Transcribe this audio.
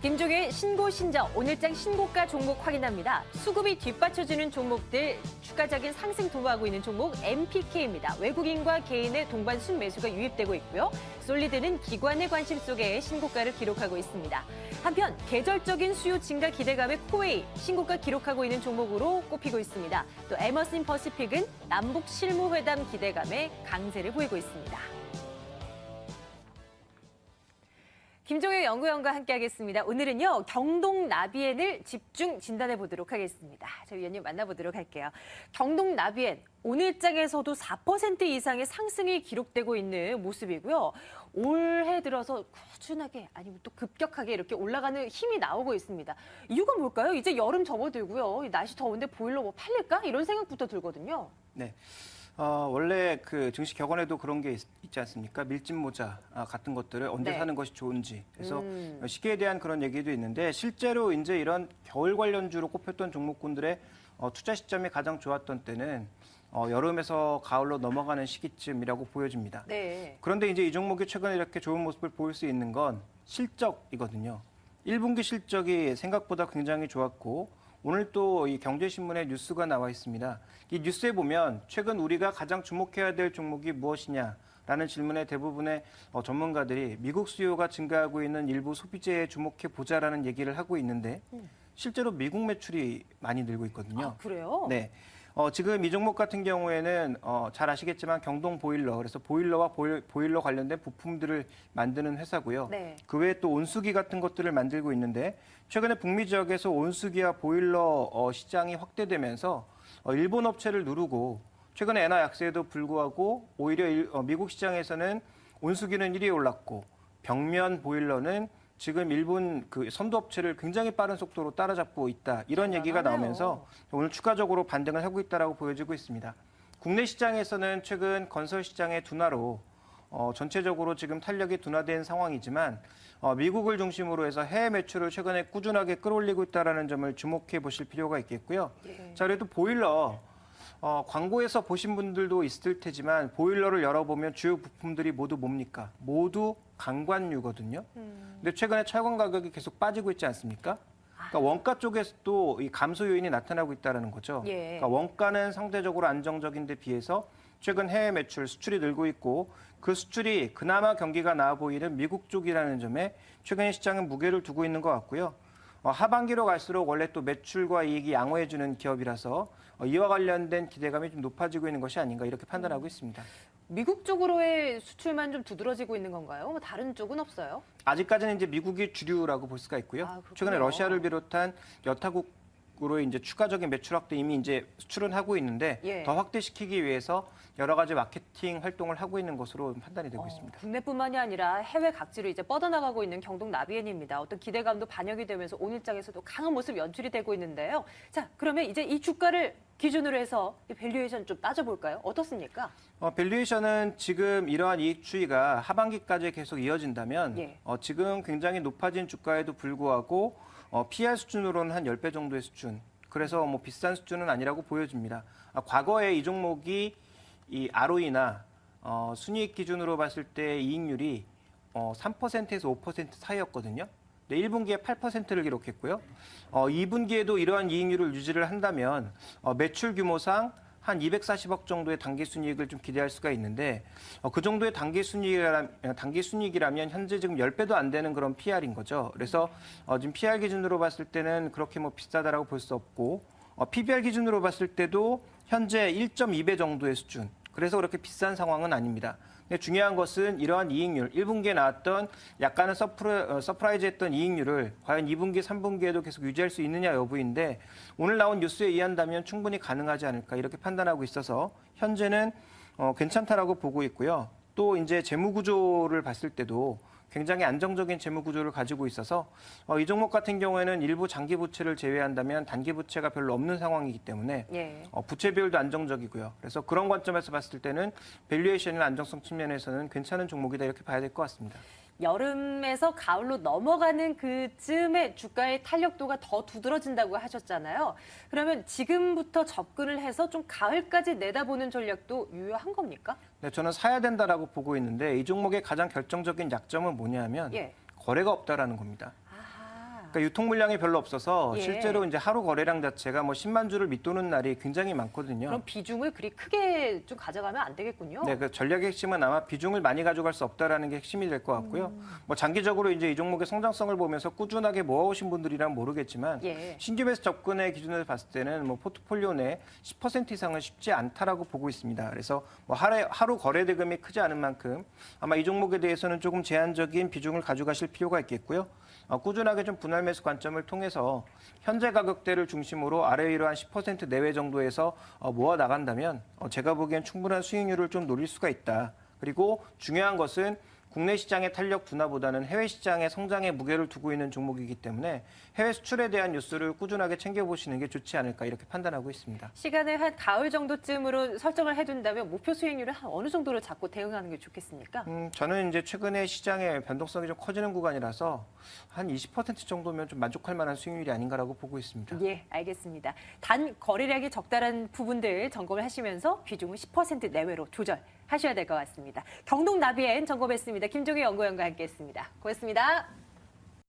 김종의 신고 신정, 오늘장 신고가 종목 확인합니다. 수급이 뒷받쳐주는 종목들, 추가적인 상승 도모하고 있는 종목 MPK입니다. 외국인과 개인의 동반 순매수가 유입되고 있고요. 솔리드는 기관의 관심 속에 신고가를 기록하고 있습니다. 한편 계절적인 수요 증가 기대감의 코웨이, 신고가 기록하고 있는 종목으로 꼽히고 있습니다. 또 에머슨 퍼시픽은 남북 실무회담 기대감에 강세를 보이고 있습니다. 김종의 연구원과 함께하겠습니다. 오늘은요, 경동 나비엔을 집중 진단해 보도록 하겠습니다. 저 위원님 만나보도록 할게요. 경동 나비엔, 오늘장에서도 4% 이상의 상승이 기록되고 있는 모습이고요. 올해 들어서 꾸준하게 아니면 또 급격하게 이렇게 올라가는 힘이 나오고 있습니다. 이유가 뭘까요? 이제 여름 접어들고요. 날씨 더운데 보일러 뭐 팔릴까? 이런 생각부터 들거든요. 네. 원래 그 증시 격언에도 그런 게 있지 않습니까? 밀짚 모자 같은 것들을 언제 사는 것이 좋은지. 그래서 시기에 대한 그런 얘기도 있는데 실제로 이제 이런 겨울 관련주로 꼽혔던 종목군들의 투자 시점이 가장 좋았던 때는 여름에서 가을로 넘어가는 시기쯤이라고 보여집니다. 네. 그런데 이제 이 종목이 최근에 이렇게 좋은 모습을 보일 수 있는 건 실적이거든요. 1분기 실적이 생각보다 굉장히 좋았고 오늘 또 이 경제신문에 뉴스가 나와 있습니다. 이 뉴스에 보면 최근 우리가 가장 주목해야 될 종목이 무엇이냐라는 질문에 대부분의 전문가들이 미국 수요가 증가하고 있는 일부 소비재에 주목해 보자라는 얘기를 하고 있는데 실제로 미국 매출이 많이 늘고 있거든요. 아, 그래요? 네. 지금 이 종목 같은 경우에는 잘 아시겠지만 경동 보일러, 그래서 보일러와 보일러 관련된 부품들을 만드는 회사고요. 네. 그 외에 또 온수기 같은 것들을 만들고 있는데 최근에 북미 지역에서 온수기와 보일러 시장이 확대되면서 일본 업체를 누르고 최근에 엔화 약세에도 불구하고 오히려 미국 시장에서는 온수기는 1위에 올랐고 벽면 보일러는 지금 일본 그 선도 업체를 굉장히 빠른 속도로 따라잡고 있다. 이런 얘기가 나오면서 오늘 추가적으로 반등을 하고 있다라고 보여지고 있습니다. 국내 시장에서는 최근 건설 시장의 둔화로 전체적으로 지금 탄력이 둔화된 상황이지만 미국을 중심으로 해서 해외 매출을 최근에 꾸준하게 끌어올리고 있다는 점을 주목해 보실 필요가 있겠고요. 예. 자, 그래도 보일러 광고에서 보신 분들도 있을 테지만 보일러를 열어보면 주요 부품들이 모두 뭡니까? 모두 강관유거든요. 근데 최근에 철강 가격이 계속 빠지고 있지 않습니까? 그러니까 원가 쪽에서도 이 감소 요인이 나타나고 있다는 거죠. 예. 그러니까 원가는 상대적으로 안정적인데 비해서 최근 해외 매출 수출이 늘고 있고 그 수출이 그나마 경기가 나아 보이는 미국 쪽이라는 점에 최근에 시장은 무게를 두고 있는 것 같고요. 하반기로 갈수록 원래 또 매출과 이익이 양호해주는 기업이라서 이와 관련된 기대감이 좀 높아지고 있는 것이 아닌가 이렇게 판단하고 있습니다. 미국 쪽으로의 수출만 좀 두드러지고 있는 건가요? 뭐 다른 쪽은 없어요? 아직까지는 이제 미국이 주류라고 볼 수가 있고요. 그렇군요. 최근에 러시아를 비롯한 여타국으로 이제 추가적인 매출 확대 이미 이제 수출은 하고 있는데 예. 더 확대시키기 위해서 여러 가지 마케팅 활동을 하고 있는 것으로 판단이 되고 있습니다. 국내뿐만이 아니라 해외 각지로 이제 뻗어나가고 있는 경동 나비엔입니다. 어떤 기대감도 반영이 되면서 오늘장에서도 강한 모습 연출이 되고 있는데요. 자, 그러면 이제 이 주가를 기준으로 해서 밸류에이션 좀 따져볼까요? 어떻습니까? 밸류에이션은 지금 이러한 이익 추이가 하반기까지 계속 이어진다면 예. 지금 굉장히 높아진 주가에도 불구하고 PR 수준으로는 한 10배 정도의 수준. 그래서 뭐 비싼 수준은 아니라고 보여집니다. 과거에 이 종목이 이 ROE나 순이익 기준으로 봤을 때 이익률이 3%에서 5% 사이였거든요. 네, 1분기에 8%를 기록했고요. 2분기에도 이러한 이익률을 유지를 한다면 매출 규모상 한 240억 정도의 당기순이익을 좀 기대할 수가 있는데 그 정도의 당기순이익이라면 현재 지금 10배도 안 되는 그런 PR인 거죠. 그래서 지금 PR 기준으로 봤을 때는 그렇게 뭐 비싸다라고 볼 수 없고 PBR 기준으로 봤을 때도 현재 1.2배 정도의 수준. 그래서 그렇게 비싼 상황은 아닙니다. 근데 중요한 것은 이러한 이익률, 1분기에 나왔던 약간은 서프라이즈했던 이익률을 과연 2분기, 3분기에도 계속 유지할 수 있느냐 여부인데 오늘 나온 뉴스에 의한다면 충분히 가능하지 않을까 이렇게 판단하고 있어서 현재는 괜찮다라고 보고 있고요. 또 이제 재무 구조를 봤을 때도 굉장히 안정적인 재무 구조를 가지고 있어서 이 종목 같은 경우에는 일부 장기 부채를 제외한다면 단기 부채가 별로 없는 상황이기 때문에 예. 부채 비율도 안정적이고요. 그래서 그런 관점에서 봤을 때는 밸류에이션이나 안정성 측면에서는 괜찮은 종목이다 이렇게 봐야 될 것 같습니다. 여름에서 가을로 넘어가는 그쯤에 주가의 탄력도가 더 두드러진다고 하셨잖아요. 그러면 지금부터 접근을 해서 좀 가을까지 내다보는 전략도 유효한 겁니까? 네, 저는 사야 된다라고 보고 있는데 이 종목의 가장 결정적인 약점은 뭐냐면 예. 거래가 없다라는 겁니다. 아하. 그러니까 유통 물량이 별로 없어서 예. 실제로 이제 하루 거래량 자체가 뭐 10만 주를 밑도는 날이 굉장히 많거든요. 그럼 비중을 그리 크게 좀 가져가면 안 되겠군요. 네, 그 전략의 핵심은 아마 비중을 많이 가져갈 수 없다라는 게 핵심이 될 것 같고요. 뭐 장기적으로 이제 이 종목의 성장성을 보면서 꾸준하게 모아오신 분들이란 모르겠지만 예. 신규 매수 접근의 기준에서 봤을 때는 뭐 포트폴리오 내 10% 이상은 쉽지 않다라고 보고 있습니다. 그래서 뭐 하루 거래 대금이 크지 않은 만큼 아마 이 종목에 대해서는 조금 제한적인 비중을 가져가실 필요가 있겠고요. 꾸준하게 좀 분할 매수 관점을 통해서 현재 가격대를 중심으로 아래 위로 한 10% 내외 정도에서 모아 나간다면 제가 보기엔 충분한 수익률을 좀 노릴 수가 있다. 그리고 중요한 것은 국내 시장의 탄력 둔화보다는 해외 시장의 성장에 무게를 두고 있는 종목이기 때문에 해외 수출에 대한 뉴스를 꾸준하게 챙겨보시는 게 좋지 않을까 이렇게 판단하고 있습니다. 시간을 한 가을 정도쯤으로 설정을 해둔다면 목표 수익률을 한 어느 정도로 잡고 대응하는 게 좋겠습니까? 저는 이제 최근에 시장의 변동성이 좀 커지는 구간이라서 한 20% 정도면 좀 만족할 만한 수익률이 아닌가라고 보고 있습니다. 예, 알겠습니다. 단 거래량이 적다란 부분들 점검을 하시면서 비중은 10% 내외로 조절하셔야 될 것 같습니다. 경동 나비엔 점검했습니다. 김종희 연구원과 함께했습니다. 고맙습니다.